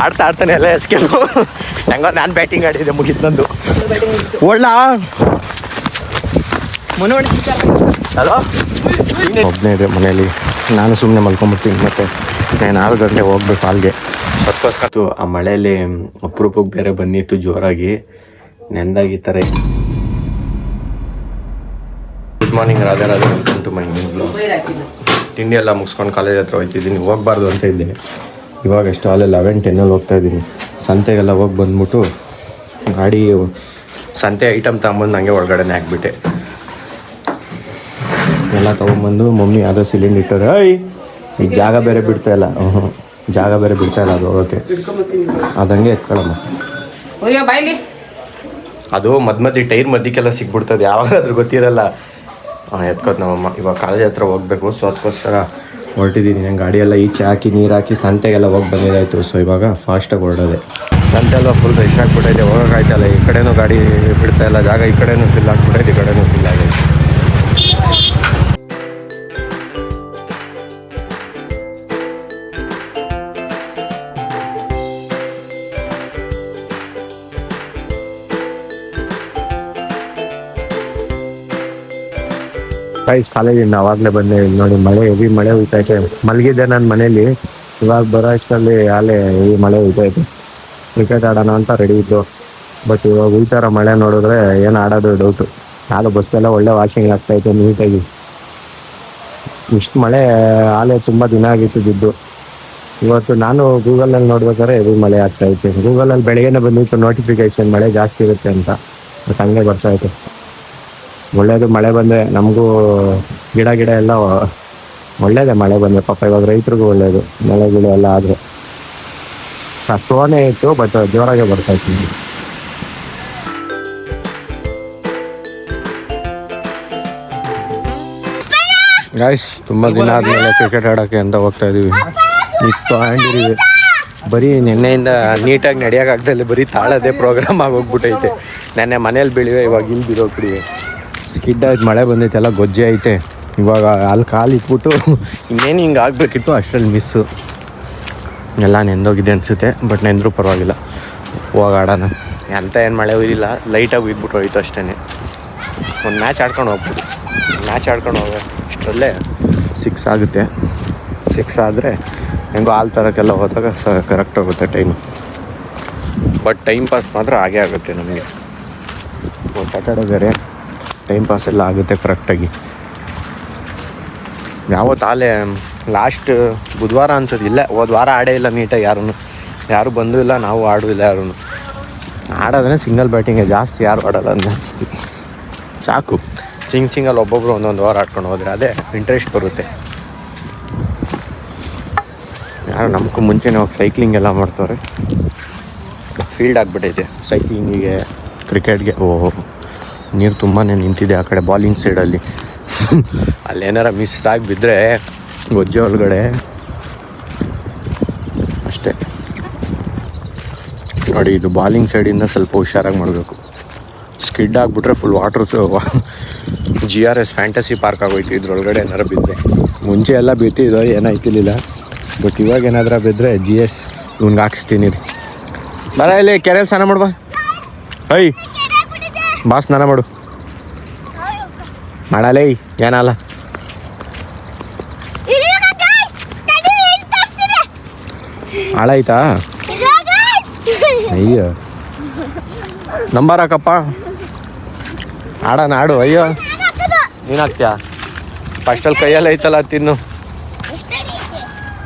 ಆಡ್ತಾನೆ ಎಲ್ಲ ಎಸ್ಕೇಪು. ಹೆಂಗೋ ನಾನು ಬ್ಯಾಟಿಂಗ್ ಆಡಿದ್ದೆ, ಮುಗಿತು ನಂದು. ಒಳ್ಳ ಹಲೋ, ಒಬ್ಬನೇ ಇದೆ ಮನೇಲಿ. ನಾನು ಸುಮ್ಮನೆ ಮಲ್ಕೊಂಬಿಡ್ತೀನಿ. ಮತ್ತು ನಾನು 6 ಗಂಟೆ ಹೋಗ್ಬೇಕು ಅಲ್ಲಿಗೆ. ಅದಕ್ಕೋಸ್ಕರ ಆ ಮಳೆಯಲ್ಲಿ ಅಪರೂಪಕ್ಕೆ ಬೇರೆ ಬಂದಿತ್ತು ಜೋರಾಗಿ, ನೆಂದಾಗಿ ಥರ. Good morning Radha welcome to my new blog. ತಿಂಡಿ ಎಲ್ಲ ಮುಗಿಸ್ಕೊಂಡು ಕಾಲೇಜ್ ಹತ್ರ ಹೋಗ್ತಿದ್ದೀನಿ. ಹೋಗಬಾರ್ದು ಅಂತ ಇದ್ದೆ, ಇವಾಗ ಎಷ್ಟು ಅಲ್ಲೇ 11-10 ಹೋಗ್ತಾಯಿದ್ದೀನಿ. ಸಂತೆಗೆಲ್ಲ ಹೋಗಿ ಬಂದ್ಬಿಟ್ಟು ಗಾಡಿ ಸಂತೆ ಐಟಮ್ ತಗೊಂಬಂದು ನನಗೆ ಒಳಗಡೆನೇ ಹಾಕ್ಬಿಟ್ಟೆ. ಎಲ್ಲ ತೊಗೊಂಬಂದು ಮಮ್ಮಿ ಯಾವುದೋ ಸಿಲಿಂಡರ್ ಇಟ್ಟರೆ, ಈಗ ಜಾಗ ಬೇರೆ ಬಿಡ್ತಾಯಿಲ್ಲ. ಜಾಗ ಬೇರೆ ಬಿಡ್ತಾಯಿಲ್ಲ ಅದು ಹೋಗೋಕ್ಕೆ. ಅದಂಗೆ ಎತ್ಕೊಳ್ಳಮ್ಮ. ಅದು ಮಧ್ಯ ಟೈರ್ ಮಧ್ಯಕ್ಕೆಲ್ಲ ಸಿಗ್ಬಿಡ್ತದೆ, ಯಾವಾಗಾದ್ರೂ ಗೊತ್ತಿರಲ್ಲ. ಎತ್ಕೋತ ನಮ್ಮಮ್ಮ. ಇವಾಗ ಕಾಲೇಜ್ ಹತ್ರ ಹೋಗಬೇಕು. ಸೊ ಅದಕ್ಕೋಸ್ಕರ ಹೊರಟಿದ್ದೀನಿ. ನಂಗೆ ಗಾಡಿಯೆಲ್ಲ ಈಚೆ ಹಾಕಿ ನೀರು ಹಾಕಿ ಸಂತೆಗೆಲ್ಲ ಹೋಗಿ ಬಂದಿದ್ದಾಯಿತು. ಸೊ ಇವಾಗ ಫಾಸ್ಟಾಗಿ ಹೊರಡೋದೆ. ಸಂತೆ ಎಲ್ಲ ಫುಲ್ ರಶ್ ಆಗಿಬಿಟ್ಟೈತೆ, ಹೋಗೋಕ್ಕಾಯ್ತಲ್ಲ. ಈ ಕಡೆನೂ ಗಾಡಿ ಬಿಡ್ತಾಯಿಲ್ಲ, ಜಾಗ ಈ ಕಡೆನೂ ಫಿಲ್ ಆಗಿಬಿಟ್ಟೈತೆ, ಈ ಕಡೆನೂ ಫಿಲ್ ಆಗೈತೆ. ಕಾಲೇಜಿಂದ ಆವಾಗಲೇ ಬಂದೆ. ನೋಡಿ ಮಳೆ, ಹೆವಿ ಮಳೆ ಹುಯ್ತೈತೆ. ಮಲಗಿದ್ದೆ ನಾನು ಮನೇಲಿ. ಇವಾಗ ಬರೋ ಅಷ್ಟರಲ್ಲಿ ಅಲ್ಲೇ ಹೆವಿ ಮಳೆ ಹುಯ್ತೈತೆ. ಕ್ರಿಕೆಟ್ ಆಡೋಣ ಅಂತ ರೆಡಿ ಇದ್ದು, ಬಟ್ ಇವಾಗ ಹುಯ್ತಾರ ಮಳೆ ನೋಡಿದ್ರೆ ಏನು ಆಡೋದು ಡೌಟು. ಆಗ ಬಸ್ಸೆಲ್ಲ ಒಳ್ಳೆ ವಾಷಿಂಗ್ ಆಗ್ತಾಯಿತ್ತು ನೀಟಾಗಿ. ಇಷ್ಟು ಮಳೆ ಆಲೇ ತುಂಬ ದಿನ ಆಗಿತ್ತು ಬಿದ್ದು. ಇವತ್ತು ನಾನು ಗೂಗಲಲ್ಲಿ ನೋಡ್ಬೇಕಾದ್ರೆ ಹೆವಿ ಮಳೆ ಆಗ್ತಾಯಿತ್ತು. ಗೂಗಲಲ್ಲಿ ಬೆಳಗ್ಗೆನೇ ಬಂದಿತ್ತು ನೋಟಿಫಿಕೇಶನ್ ಮಳೆ ಜಾಸ್ತಿ ಇರುತ್ತೆ ಅಂತ, ಬಟ್ ಹಂಗೆ ಬರ್ತಾಯಿತ್ತು. ಒಳ್ಳೇದು ಮಳೆ ಬಂದರೆ, ನಮಗೂ ಗಿಡ ಎಲ್ಲ ಒಳ್ಳೇದೇ ಮಳೆ ಬಂದರೆ. ಪಾಪ ಇವಾಗ ರೈತರಿಗೂ ಒಳ್ಳೇದು ಮಳೆ ಗಿಡ ಎಲ್ಲ ಆದರೆ. ಸೋನೆ ಇತ್ತು, ಬಟ್ ಜೋರಾಗೆ ಬರ್ತಾಯಿತ್ತು. ಗಾಯ್ಸ್, ತುಂಬ ದಿನ ಆದಮೇಲೆ ಕ್ರಿಕೆಟ್ ಆಡೋಕ್ಕೆ ಅಂತ ಹೋಗ್ತಾ ಇದ್ದೀವಿ. ಇತ್ತು ಹ್ಯಾಂಡಿದ್ದೀವಿ. ಬರೀ ನಿನ್ನೆಯಿಂದ ನೀಟಾಗಿ ನಡೆಯೋಕ್ಕಾಗ್ದಲ್ಲಿ ಬರೀ ತಾಳದೇ ಪ್ರೋಗ್ರಾಮ್ ಆಗೋಗ್ಬಿಟ್ಟೈತೆ. ನೆನ್ನೆ ಮನೇಲಿ ಬೀಳಿವೆ, ಇವಾಗ ಇಲ್ಲಿ ಬಿಡೋಕ್ಬಿಡಿವೆ. ಸ್ಕಿಡ್ ಆಯ್ತು, ಮಳೆ ಬಂದೈತೆ, ಎಲ್ಲ ಗೊಜ್ಜೆ ಐತೆ. ಇವಾಗ ಅಲ್ಲಿ ಕಾಲು ಇಟ್ಬಿಟ್ಟು ಇನ್ನೇನು ಹಿಂಗೆ ಆಗಬೇಕಿತ್ತು, ಅಷ್ಟರಲ್ಲಿ ಮಿಸ್ಸು. ಎಲ್ಲ ನೆಂದೋಗಿದೆ ಅನಿಸುತ್ತೆ, ಬಟ್ ನೆಂದರೂ ಪರವಾಗಿಲ್ಲ. ಹೋಗಿ ಆಡೋಣ. ಅಂತ ಏನು ಮಳೆ ಹೋಗಿಲ್ಲ, ಲೈಟಾಗಿ ಉಯ್ದ್ಬಿಟ್ಟು ಹೋಯ್ತು ಅಷ್ಟೇ. ಒಂದು ಮ್ಯಾಚ್ ಆಡ್ಕೊಂಡು ಹೋಗ್ಬಿಟ್ಟು, ಮ್ಯಾಚ್ ಆಡ್ಕೊಂಡು ಹೋಗ ಅಷ್ಟರಲ್ಲೇ 6 ಆಗುತ್ತೆ. 6 ಆದರೆ ಹೆಂಗೋ ಹಾಲು ತರೋಕ್ಕೆಲ್ಲ ಹೋದಾಗ ಕರೆಕ್ಟ್ ಆಗುತ್ತೆ ಟೈಮು. ಬಟ್ ಟೈಮ್ ಪಾಸ್ ಮಾತ್ರ ಹಾಗೇ ಆಗುತ್ತೆ ನಮಗೆ. ಸ್ಯಾಟರ್ಡೆ ಬೇರೆ ಟೈಮ್ ಪಾಸ್ ಎಲ್ಲ ಆಗುತ್ತೆ ಕರೆಕ್ಟಾಗಿ. ಯಾವತ್ತು ಆಲೇ ಲಾಸ್ಟ್ ಬುಧವಾರ ಅನ್ಸೋದು, ಇಲ್ಲ ಹೋದ ವಾರ ಆಡೇ ಇಲ್ಲ ನೀಟಾಗಿ. ಯಾರು ಬಂದೂ ಇಲ್ಲ, ನಾವು ಆಡೂ ಇಲ್ಲ. ಯಾರೂ ಆಡೋದ್ರೆ ಸಿಂಗಲ್ ಬ್ಯಾಟಿಂಗೇ ಜಾಸ್ತಿ, ಯಾರು ಆಡೋಲ್ಲ ಜಾಸ್ತಿ. ಸಾಕು ಸಿಂಗಲ್ ಒಬ್ಬೊಬ್ರು ಒಂದೊಂದು ವಾರ ಆಡ್ಕೊಂಡು ಹೋದರೆ ಅದೇ ಇಂಟ್ರೆಸ್ಟ್ ಬರುತ್ತೆ. ಯಾರು ನಮಗೂ ಮುಂಚೆನೇ ಹೋಗಿ ಸೈಕ್ಲಿಂಗ್ ಎಲ್ಲ ಮಾಡ್ತವ್ರೆ. ಫೀಲ್ಡ್ ಆಗಿಬಿಟ್ಟೈತೆ ಸೈಕ್ಲಿಂಗಿಗೆ, ಕ್ರಿಕೆಟ್ಗೆ. ಓಹೋ, ನೀರು ತುಂಬಾ ನಿಂತಿದೆ ಆ ಕಡೆ ಬಾಲಿಂಗ್ ಸೈಡಲ್ಲಿ. ಅಲ್ಲೇನಾರ ಮಿಸ್ ಆಗಿ ಬಿದ್ದರೆ ಗೊಜ್ಜೆ ಒಳಗಡೆ ಅಷ್ಟೇ. ನೋಡಿ, ಇದು ಬಾಲಿಂಗ್ ಸೈಡಿಂದ ಸ್ವಲ್ಪ ಹುಷಾರಾಗಿ ಮಾಡಬೇಕು. ಸ್ಕಿಡ್ ಆಗಿಬಿಟ್ರೆ full water GRS fantasy park ಆಗೋಯ್ತು. ಇದ್ರೊಳಗಡೆ ಏನಾರು ಬಿದ್ದರೆ, ಮುಂಚೆ ಎಲ್ಲ ಬಿತ್ತಿದ್ದೋ ಏನಾಯ್ತಿರ್ಲಿಲ್ಲ, ಬಟ್ ಇವಾಗ ಏನಾದರೂ ಬಿದ್ದರೆ GS ಇವ್ನಿಗೆ ಹಾಕಿಸ್ತೀನಿ ರೀ. ಬರ ಇಲ್ಲಿ ಕೆರೆಯಲ್ಲಿ ಸ್ನಾನ ಮಾಡುವ. ಐ ಬಾ ಸ್ನಾನ ಮಾಡು. ಮಾಡಲೇ ಏನಲ್ಲ. ಹಾಳಾಯ್ತಾ? ಅಯ್ಯೋ, ನಂಬರ್ ಹಾಕಪ್ಪ, ಆಡೋಣ ಆಡು. ಅಯ್ಯೋ, ನೀನು ಹಾಕ್ತೀಯಾ? ಫಸ್ಟಲ್ಲಿ ಕೈಯಲ್ಲಿ ಐತಲ್ಲ ತಿನ್ನು.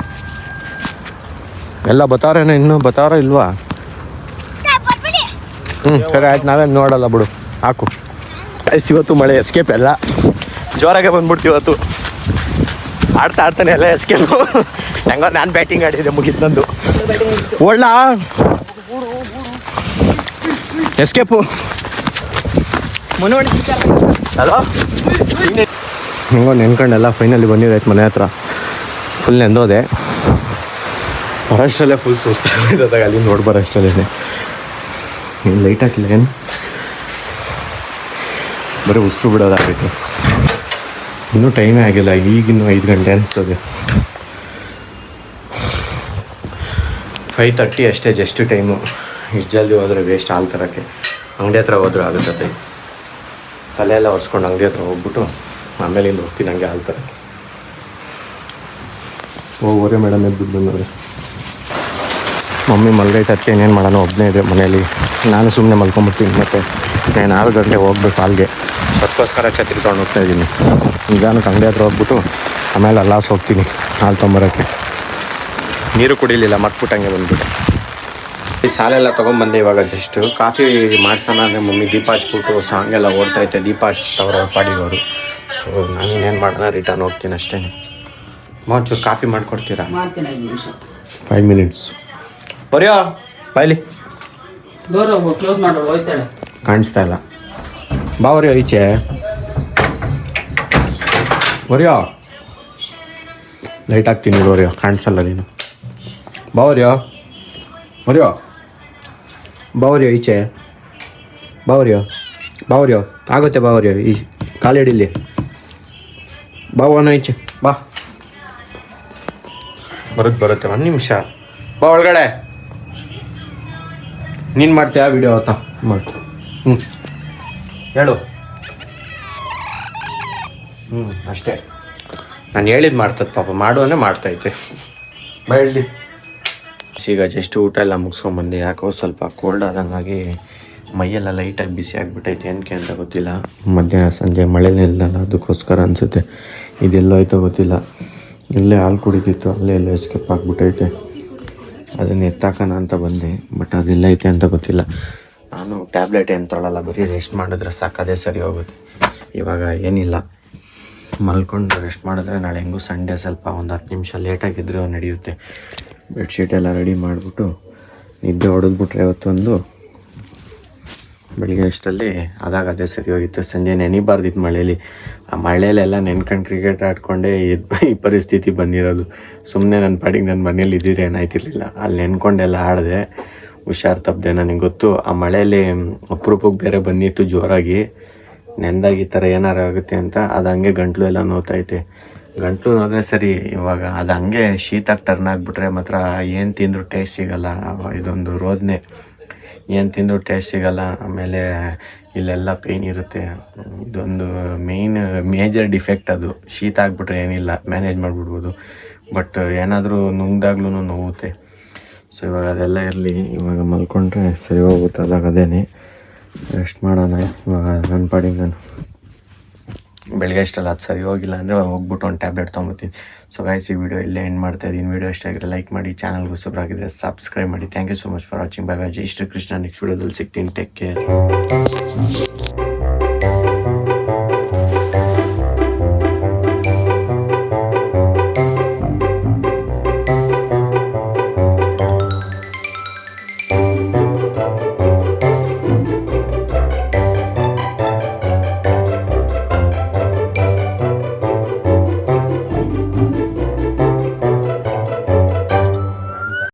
ಎಲ್ಲ ಬತ್ತಾರೇನೋ, ಇನ್ನೂ ಬತ್ತಾರೋ ಇಲ್ವಾ? ಸರಿ ಆಯ್ತು, ನಾವೇನು ನೋಡಲ್ಲ ಬಿಡು, ಹಾಕು. ಇವತ್ತು ಮಳೆ ಎಸ್ಕೇಪ್ ಎಲ್ಲ ಜೋರಾಗೆ ಬಂದ್ಬಿಡ್ತು ಇವತ್ತು. ಆಡ್ತಾನೆ ಎಲ್ಲ ಎಸ್ಕೇಪು. ಹೆಂಗೋ ನಾನು ಬ್ಯಾಟಿಂಗ್ ಆಡಿದ್ದೆ, ಮುಗಿತು ನಂದು. ಒಳ್ಳ ಎಸ್ಕೇಪು. ಹಲೋ, ಹೆಂಗೋ ನೆನ್ಕೊಂಡೆಲ್ಲ ಫೈನಲಿ ಬಂದಿದ್ದಾಯ್ತು ಮನೆ ಹತ್ರ. ಫುಲ್ ನೆಂದೋದೆ. ಬರೋಷ್ಟರಲ್ಲೇ ಫುಲ್ ಸುಸ್ತಾಗೋದಾಗ ಅಲ್ಲಿ ನೋಡಿ ಬರೋಷ್ಟರಲ್ಲೇ ಏನು ಲೈಟ್ ಹಾಕಿಲ್ಲ, ಏನು ಬರೀ ಉಸಿರು ಬಿಡೋದಾಗೈತೆ. ಇನ್ನೂ ಟೈಮೇ ಆಗಿಲ್ಲ, ಈಗಿನ್ನೂ 5 ಗಂಟೆ ಅನಿಸ್ತದೆ. 5:30 ಅಷ್ಟೇ ಜಸ್ಟ್ ಟೈಮು. ಇಷ್ಟು ಜಲ್ದಿ ಹೋದರೆ ವೇಸ್ಟ್ ಹಾಲು ತರೋಕ್ಕೆ. ಅಂಗಡಿ ಹತ್ರ ಹೋದ್ರೂ ಆಗುತ್ತೆ. ತಲೆ ಎಲ್ಲ ಒರೆಸ್ಕೊಂಡು ಅಂಗಡಿ ಹತ್ರ ಹೋಗ್ಬಿಟ್ಟು ಆಮೇಲಿಂದ ಹೋಗ್ತೀನಿ ಹಂಗೆ ಹಾಲು ತರೋಕ್ಕೆ. ಹೋಗೋರೆ ಮೇಡಮ್ ಎದ್ಬಿಟ್ಟು ಬಂದವ್ರೆ. ಮಮ್ಮಿ ಮಲ್ಗೈತೆ, ಅದಕ್ಕೆ ಏನೇನು ಮಾಡೋಣ ಒಬ್ಬನೇ ಇದೆ ಮನೇಲಿ. ನಾನು ಸುಮ್ಮನೆ ಮಲ್ಕೊಂಬಿಡ್ತೀನಿ. ಮತ್ತು ನಾನು 6 ಗಂಟೆಗೆ ಹೋಗ್ಬೇಕು ಹಾಲ್ಗೆ. ಅದಕ್ಕೋಸ್ಕರ ಛತ್ರಿ ತೊಗೊಂಡು ಹೋಗ್ತಾ ಇದ್ದೀನಿ. ನಿಧಾನಕ್ಕೆ ಅಂಗಡಿ ಹತ್ರ ಹೋಗ್ಬಿಟ್ಟು ಆಮೇಲೆ ಅಲ್ಲಾಸ್ ಹೋಗ್ತೀನಿ ಹಾಲು ತೊಗೊಂಬರೋಕ್ಕೆ. ನೀರು ಕುಡಿಲಿಲ್ಲ, ಮರ್ತ್ಬಿಟ್ಟಂಗೆ ಬಂದ್ಬಿಟ್ಟು. ಈ ಸಾಲೆಲ್ಲ ತೊಗೊಂಬಂದೆ ಇವಾಗ. ಜಸ್ಟು ಕಾಫಿ ಮಾಡ್ಸೋಣ ಅಂದರೆ ಮಮ್ಮಿ ದೀಪ ಹಚ್ಬಿಟ್ಟು ಸಾಂಗೆಲ್ಲ ಓಡ್ತೈತೆ. ದೀಪ ಹಚ್ತವ್ರ ಪಾಡಿಗವರು. ಸೊ ನಾನು ಇನ್ನೇನು ಮಾಡೋಣ, ರಿಟರ್ನ್ ಹೋಗ್ತೀನಿ ಅಷ್ಟೇ. ಒಂಚೂರು ಕಾಫಿ ಮಾಡಿಕೊಡ್ತೀರಾ? 5 ಮಿನಿಟ್ಸ್. ಬರೆಯೋ ಬಾಯ್ಲಿ ಕ್ಲೋಸ್ ಮಾಡೋದು ಹೋಯ್ತಾಳೆ. ಕಾಣಿಸ್ತಾ ಇಲ್ಲ. ಬಾ ಬರೆಯೋ ಈಚೆ. ಬರೆಯೋ ಲೈಟ್ ಹಾಕ್ತೀನಿ ಬರೆಯೋ, ಕಾಣಿಸಲ್ಲ ನೀನು. ಬಾ ಬರೆಯೋ ಬರೆಯೋ ಬಾವರಿಯೋ ಈಚೆ. ಬಾವರಿಯೋ ಬಾವರಿಯೋ ಆಗುತ್ತೆ. ಬಾವರಿಯೋ ಈ ಕಾಲು ಹಿಡಿಲಿ. ಬಾವನೋ ಈಚೆ ಬಾ. ಬರುತ್ತೆ 1 ನಿಮಿಷ. ಬಾ ಒಳಗಡೆ. ನೀನು ಮಾಡ್ತೀಯಾ ವಿಡಿಯೋ ಆತ ಮಾಡು. ಹೇಳು. ಅಷ್ಟೇ. ನಾನು ಹೇಳಿದ್ದು ಮಾಡ್ತದೆ ಪಾಪ. ಮಾಡು ಅಂದರೆ ಮಾಡ್ತೈತೆ. ಬಾ ಹೇಳಿ. ಈಗ ಜಸ್ಟ್ ಊಟ ಎಲ್ಲ ಮುಗಿಸ್ಕೊಂಬಂದು ಯಾಕೋ ಸ್ವಲ್ಪ ಕೋಲ್ಡ್ ಆದಂಗಾಗಿ ಮೈಯೆಲ್ಲ ಲೈಟಾಗಿ ಬಿಸಿ ಆಗಿಬಿಟ್ಟೈತೆ. ಏನಕ್ಕೆ ಅಂತ ಗೊತ್ತಿಲ್ಲ. ಮಧ್ಯಾಹ್ನ ಸಂಜೆ ಮಳೆ ನಿಲ್ಲಲ್ಲ, ಅದಕ್ಕೋಸ್ಕರ ಅನಿಸುತ್ತೆ. ಇದೆಲ್ಲೋ ಆಯ್ತೋ ಗೊತ್ತಿಲ್ಲ. ಇಲ್ಲೇ ಹಾಲು ಕುಡಿತಿತ್ತು, ಅಲ್ಲೇ ಎಲ್ಲೋ ಎಸ್ಕೇಪ್ ಆಗಿಬಿಟ್ಟೈತೆ. ಅದನ್ನು ಎತ್ತಾಕೋಣ ಅಂತ ಬಂದೆ, ಬಟ್ ಅದೆಲ್ಲ ಐತೆ ಅಂತ ಗೊತ್ತಿಲ್ಲ. ನಾನು ಟ್ಯಾಬ್ಲೆಟ್ ಏನು ತೊಗೊಳ್ಳಲ್ಲ, ಬರೀ ರೆಸ್ಟ್ ಮಾಡಿದ್ರೆ ಸಾಕು, ಅದೇ ಸರಿ ಹೋಗುತ್ತೆ. ಇವಾಗ ಏನಿಲ್ಲ, ಮಲ್ಕೊಂಡು ರೆಸ್ಟ್ ಮಾಡಿದ್ರೆ ನಾಳೆ ಹೆಂಗೂ ಸಂಡೇ ಸ್ವಲ್ಪ ಒಂದು 10 ನಿಮಿಷ ಲೇಟಾಗಿದ್ದರೆ ನಡೆಯುತ್ತೆ. ಬೆಡ್ಶೀಟ್ ಎಲ್ಲ ರೆಡಿ ಮಾಡಿಬಿಟ್ಟು ನಿದ್ದೆ ಹೊಡೆದ್ಬಿಟ್ರೆ ಇವತ್ತೊಂದು ಬೆಳಿಗ್ಗೆ ಅಷ್ಟಲ್ಲಿ ಅದಾಗ ಅದೇ ಸರಿ ಹೋಗಿತ್ತು. ಸಂಜೆ ನೆನಿಬಾರ್ದಿತ್ತು ಮಳೇಲಿ. ಆ ಮಳೆಯಲ್ಲೆಲ್ಲ ನೆನ್ಕೊಂಡು ಕ್ರಿಕೆಟ್ ಆಡ್ಕೊಂಡೇ ಈ ಪರಿಸ್ಥಿತಿ ಬಂದಿರೋದು. ಸುಮ್ಮನೆ ನನ್ನ ಪಾಡಿಗೆ ನನ್ನ ಮನೇಲಿ ಇದ್ದಿದ್ರೆ ಏನಾಯ್ತಿರ್ಲಿಲ್ಲ. ಅಲ್ಲಿ ನೆನ್ಕೊಂಡೆಲ್ಲ ಆಡಿದೆ, ಹುಷಾರು ತಪ್ಪದೆ. ನನಗೆ ಗೊತ್ತು ಆ ಮಳೆಯಲ್ಲಿ ಅಪರೂಪಕ್ಕೆ ಬೇರೆ ಬಂದಿತ್ತು ಜೋರಾಗಿ. ನೆಂದಾಗ ಈ ಥರ ಏನಾರು ಆಗುತ್ತೆ ಅಂತ. ಅದು ಹಂಗೆ ಗಂಟ್ಲು ಎಲ್ಲ ನೋತೈತೆ. ಗಂಟ್ಲು ನೋಡಿದ್ರೆ ಸರಿ, ಇವಾಗ ಅದು ಹಂಗೆ ಶೀತಾಗಿ ಟರ್ನ್ ಆಗಿಬಿಟ್ರೆ ಮಾತ್ರ ಏನು ತಿಂದರೂ ಟೇಸ್ಟ್ ಸಿಗೋಲ್ಲ. ಇದೊಂದು ರೋದನೆ, ಏನು ತಿಂದರೂ ಟೇಸ್ಟ್ ಸಿಗೋಲ್ಲ. ಆಮೇಲೆ ಇಲ್ಲೆಲ್ಲ ಪೇಯ್ನ್ ಇರುತ್ತೆ. ಇದೊಂದು ಮೇಜರ್ ಡಿಫೆಕ್ಟ್ ಅದು. ಶೀತ ಆಗಿಬಿಟ್ರೆ ಏನಿಲ್ಲ, ಮ್ಯಾನೇಜ್ ಮಾಡಿಬಿಡ್ಬೋದು. ಬಟ್ ಏನಾದರೂ ನುಂಗ್ದಾಗ್ಲೂ ನೋವುತ್ತೆ. ಸೊ ಇವಾಗ ಅದೆಲ್ಲ ಇರಲಿ. ಇವಾಗ ಮಲ್ಕೊಂಡ್ರೆ ಸರಿ ಹೋಗುತ್ತೆ. ಅದಾಗ ಅದೇನೆ ರೆಸ್ಟ್ ಮಾಡೋಣ. ಇವಾಗ ನನ್ನ ಪಾಡಿಗೆ ನಾನು ಬೆಳಗ್ಗೆ ಅಷ್ಟಲ್ಲ, ಅದು ಸರಿ ಹೋಗಿಲ್ಲ ಅಂದರೆ ಹೋಗ್ಬಿಟ್ಟು ಒಂದು ಟ್ಯಾಬ್ಲೆಟ್ ತೊಗೊತೀನಿ. ಸೊ ಗೈಸ್, ಈ ವಿಡಿಯೋ ಇಲ್ಲೇ ಎಂಡ್ ಮಾಡ್ತಾಯಿದ್ದೀನಿ. ವಿಡಿಯೋ ಇಷ್ಟ ಆಗಿದ್ರೆ ಲೈಕ್ ಮಾಡಿ, ಚಾನಲ್ಗೆ ಹೊಸಬರಾಗಿದ್ದರೆ ಸಬ್ಸ್ಕ್ರೈಬ್ ಮಾಡಿ. Thank you so much for watching. Bye bye. Jai Shri Krishna. Next ವಿಡಿಯೋದಲ್ಲಿ ಸಿಗ್ತೀನಿ. Take care.